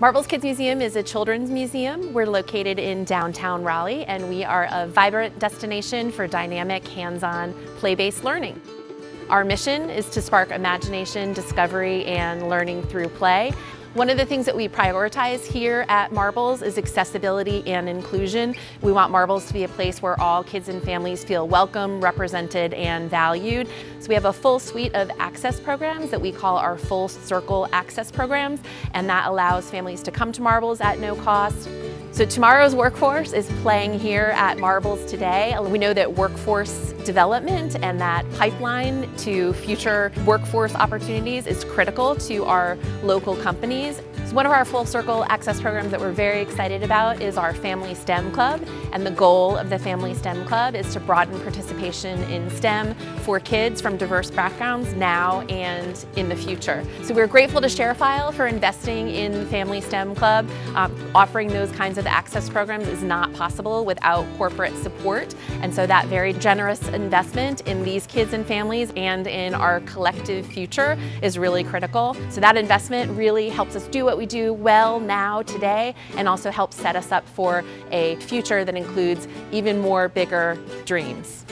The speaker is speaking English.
Marbles Kids Museum is a children's museum. We're located in downtown Raleigh, and we are a vibrant destination for dynamic, hands-on, play-based learning. Our mission is to spark imagination, discovery, and learning through play. One of the things that we prioritize here at Marbles is accessibility and inclusion. We want Marbles to be a place where all kids and families feel welcome, represented, and valued. So we have a full suite of access programs that we call our Full Circle Access programs, and that allows families to come to Marbles at no cost. So tomorrow's workforce is playing here at Marbles today. We know that workforce development and that pipeline to future workforce opportunities is critical to our local companies. So one of our Full Circle Access programs that we're very excited about is our Family STEM Club. And the goal of the Family STEM Club is to broaden participation in STEM for kids from diverse backgrounds now and in the future. So we're grateful to ShareFile for investing in the Family STEM Club. Offering those kinds of access programs is not possible without corporate support. And so that very generous investment in these kids and families and in our collective future is really critical. So that investment really helps us do what we do well now, today, and also helps set us up for a future that includes even more bigger dreams.